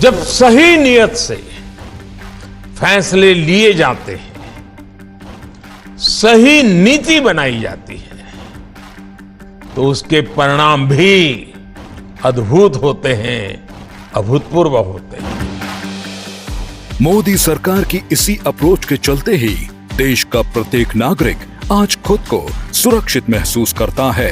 जब सही नियत से फैसले लिए जाते हैं, सही नीति बनाई जाती है, तो उसके परिणाम भी अद्भुत होते हैं, अभूतपूर्व होते हैं। मोदी सरकार की इसी अप्रोच के चलते ही देश का प्रत्येक नागरिक आज खुद को सुरक्षित महसूस करता है।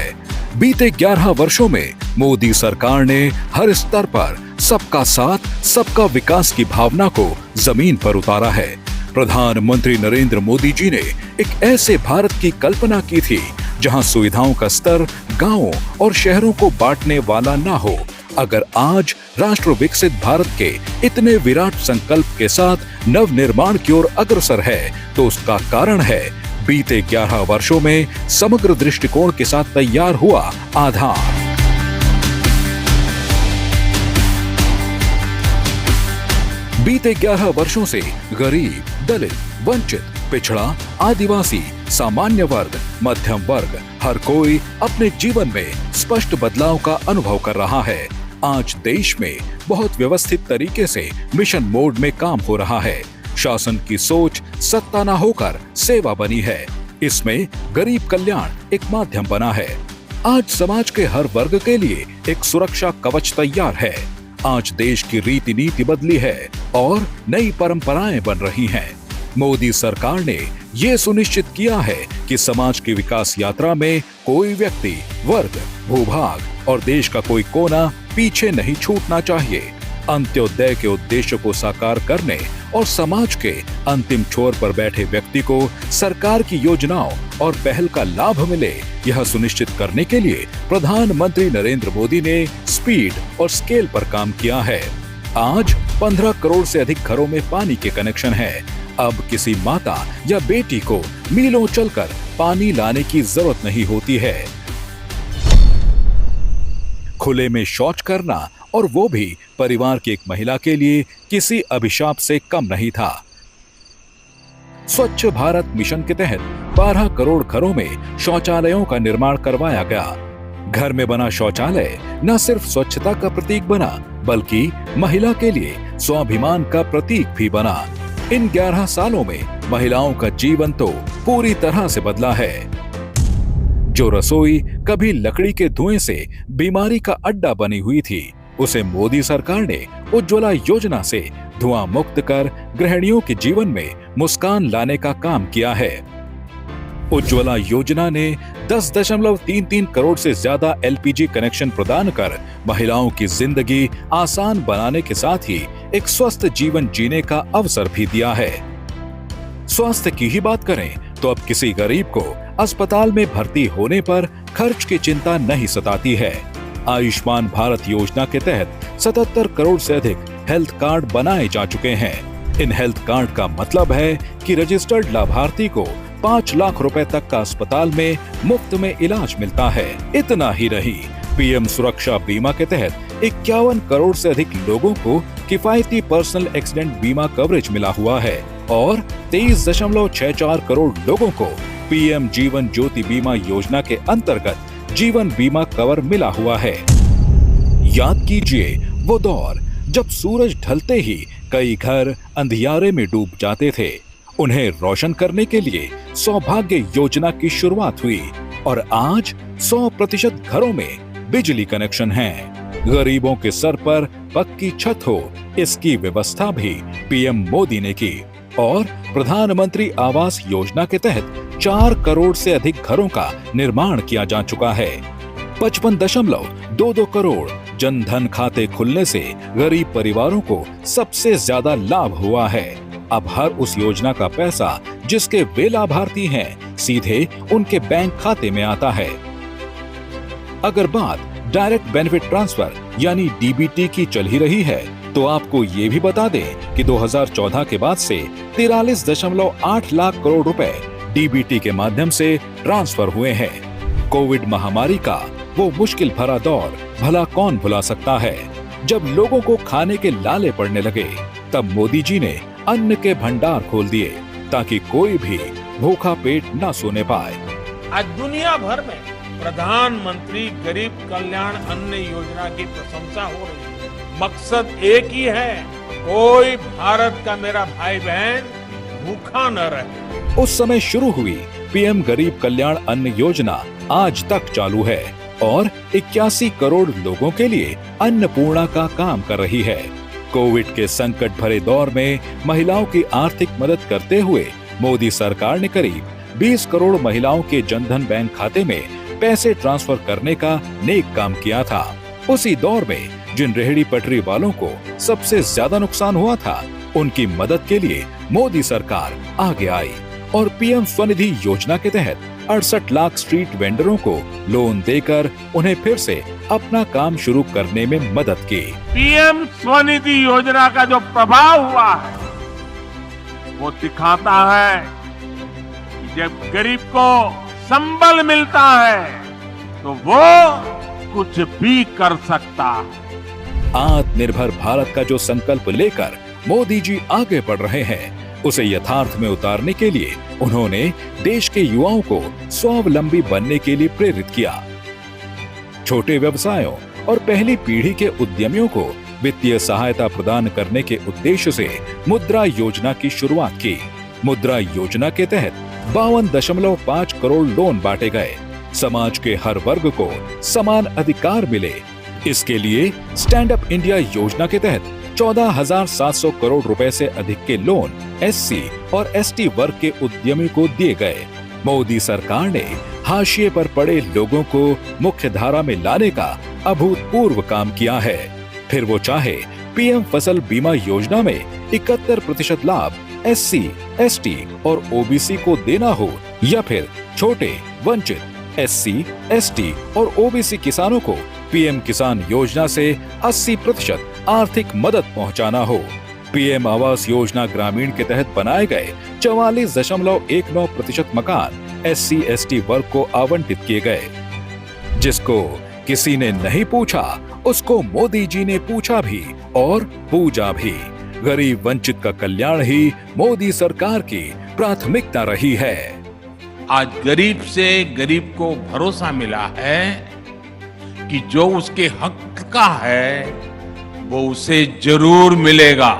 बीते 11 वर्षों में मोदी सरकार ने हर स्तर पर सबका साथ, सबका विकास की भावना को जमीन पर उतारा है। प्रधानमंत्री नरेंद्र मोदी जी ने एक ऐसे भारत की कल्पना की थी जहां सुविधाओं का स्तर गांवों और शहरों को बांटने वाला ना हो। अगर आज राष्ट्र विकसित भारत के इतने विराट संकल्प के साथ नव निर्माण की ओर अग्रसर है, तो उसका कारण है बीते 11 वर्षों में समग्र दृष्टिकोण के साथ तैयार हुआ आधार। बीते 11 वर्षों से गरीब, दलित, वंचित, पिछड़ा, आदिवासी, सामान्य वर्ग, मध्यम वर्ग, हर कोई अपने जीवन में स्पष्ट बदलाव का अनुभव कर रहा है। आज देश में बहुत व्यवस्थित तरीके से मिशन मोड में काम हो रहा है। शासन की सोच सत्ता न होकर सेवा बनी है। इसमें गरीब कल्याण एक माध्यम बना है। आज समाज के हर वर्ग के लिए एक सुरक्षा कवच तैयार है। आज देश की रीति नीति बदली है और नई परंपराएं बन रही हैं। मोदी सरकार ने ये सुनिश्चित किया है कि समाज की विकास यात्रा में कोई व्यक्ति, वर्ग, भूभाग और देश का कोई कोना पीछे नहीं छूटना चाहिए। अंत्योदय के उद्देश्य को साकार करने और समाज के अंतिम छोर पर बैठे व्यक्ति को सरकार की योजनाओं और पहल का लाभ मिले, यह सुनिश्चित करने के लिए प्रधानमंत्री नरेंद्र मोदी ने स्पीड और स्केल पर काम किया है। आज 15 करोड़ से अधिक घरों में पानी के कनेक्शन है। अब किसी माता या बेटी को मीलों चलकर पानी लाने की जरूरत नहीं होती है। खुले में शौच करना, और वो भी परिवार की एक महिला के लिए, किसी अभिशाप से कम नहीं था। स्वच्छ भारत मिशन के तहत 12 करोड़ घरों में शौचालयों का निर्माण करवाया गया। घर में बना शौचालय न सिर्फ स्वच्छता का प्रतीक बना, बल्कि महिला के लिए स्वाभिमान का प्रतीक भी बना। इन 11 सालों में महिलाओं का जीवन तो पूरी तरह से बदला है। जो रसोई कभी लकड़ी के धुएं से बीमारी का अड्डा बनी हुई थी, उसे मोदी सरकार ने उज्ज्वला योजना से धुआं मुक्त कर गृहिणियों के जीवन में मुस्कान लाने का काम किया है। उज्ज्वला योजना ने 10.33 करोड़ से ज्यादा एलपीजी कनेक्शन प्रदान कर महिलाओं की जिंदगी आसान बनाने के साथ ही एक स्वस्थ जीवन जीने का अवसर भी दिया है। स्वास्थ्य की ही बात करें तो अब किसी गरीब को अस्पताल में भर्ती होने पर खर्च की चिंता नहीं सताती है। आयुष्मान भारत योजना के तहत 77 करोड़ से अधिक हेल्थ कार्ड बनाए जा चुके हैं। इन हेल्थ कार्ड का मतलब है कि रजिस्टर्ड लाभार्थी को 5 लाख रुपए तक का अस्पताल में मुफ्त में इलाज मिलता है। इतना ही नहीं, पीएम सुरक्षा बीमा के तहत 51 करोड़ से अधिक लोगों को किफायती पर्सनल एक्सीडेंट बीमा कवरेज मिला हुआ है और 23.64 करोड़ लोगों को पीएम जीवन ज्योति बीमा योजना के अंतर्गत जीवन बीमा कवर मिला हुआ है। याद कीजिए वो दौर जब सूरज ढलते ही कई घर अंधियारे में डूब जाते थे। उन्हें रोशन करने के लिए सौभाग्य योजना की शुरुआत हुई और आज 100% घरों में बिजली कनेक्शन है। गरीबों के सर पर पक्की छत हो, इसकी व्यवस्था भी पीएम मोदी ने की और प्रधानमंत्री आवास योजना के तहत 4 करोड़ से अधिक घरों का निर्माण किया जा चुका है। 55.22 करोड़ जनधन खाते खुलने से गरीब परिवारों को सबसे ज्यादा लाभ हुआ है। अब हर उस योजना का पैसा जिसके वे लाभार्थी हैं, सीधे उनके बैंक खाते में आता है। अगर बात डायरेक्ट बेनिफिट ट्रांसफर यानी डीबीटी की चल ही रही है, तो आपको ये भी बता दें कि 2014 के बाद से 43.8 लाख करोड़ रुपए डीबीटी के माध्यम से ट्रांसफर हुए हैं। कोविड महामारी का वो मुश्किल भरा दौर भला कौन भुला सकता है। जब लोगों को खाने के लाले पड़ने लगे, तब मोदी जी ने अन्न के भंडार खोल दिए ताकि कोई भी भूखा पेट न सोने पाए। आज दुनिया भर में प्रधानमंत्री गरीब कल्याण अन्न योजना की प्रशंसा हो रही है। मकसद एक ही है, कोई भारत का मेरा भाई बहन भूखा न रहे। उस समय शुरू हुई पीएम गरीब कल्याण अन्न योजना आज तक चालू है और 81 करोड़ लोगों के लिए अन्नपूर्णा का काम कर रही है। कोविड के संकट भरे दौर में महिलाओं की आर्थिक मदद करते हुए मोदी सरकार ने करीब 20 करोड़ महिलाओं के जनधन बैंक खाते में पैसे ट्रांसफर करने का नेक काम किया था। उसी दौर में जिन रेहड़ी पटरी वालों को सबसे ज्यादा नुकसान हुआ था, उनकी मदद के लिए मोदी सरकार आगे आई और पीएम स्वनिधि योजना के तहत 68 लाख स्ट्रीट वेंडरों को लोन देकर उन्हें फिर से अपना काम शुरू करने में मदद की। पीएम स्वनिधि योजना का जो प्रभाव हुआ है वो दिखाता है कि जब गरीब को संबल मिलता है तो वो कुछ भी कर सकता है। आत्मनिर्भर भारत का जो संकल्प लेकर मोदी जी आगे बढ़ रहे हैं, उसे यथार्थ में उतारने के लिए उन्होंने देश के युवाओं को स्वावलंबी बनने के लिए प्रेरित किया। छोटे व्यवसायों और पहली पीढ़ी के उद्यमियों को वित्तीय सहायता प्रदान करने के उद्देश्य से मुद्रा योजना की शुरुआत की। मुद्रा योजना के तहत 52.5 करोड़ लोन बांटे गए। समाज के हर वर्ग को समान अधिकार मिले, इसके लिए स्टैंड अप इंडिया योजना के तहत 14,700 करोड़ रुपए से अधिक के लोन एससी और एसटी वर्ग के उद्यमी को दिए गए। मोदी सरकार ने हाशिए पर पड़े लोगों को मुख्य धारा में लाने का अभूतपूर्व काम किया है। फिर वो चाहे पीएम फसल बीमा योजना में 71% लाभ एससी, एसटी और ओबीसी को देना हो, या फिर छोटे वंचित एससी, एसटी और ओबीसी किसानों को पीएम किसान योजना से 80% आर्थिक मदद पहुंचाना हो। पीएम आवास योजना ग्रामीण के तहत बनाए गए 44.19% मकान एससी, एसटी वर्ग को आवंटित किए गए। जिसको किसी ने नहीं पूछा, उसको मोदी जी ने पूछा भी और पूजा भी। गरीब वंचित का कल्याण ही मोदी सरकार की प्राथमिकता रही है। आज गरीब से गरीब को भरोसा मिला है कि जो उसके हक का है वो उसे जरूर मिलेगा।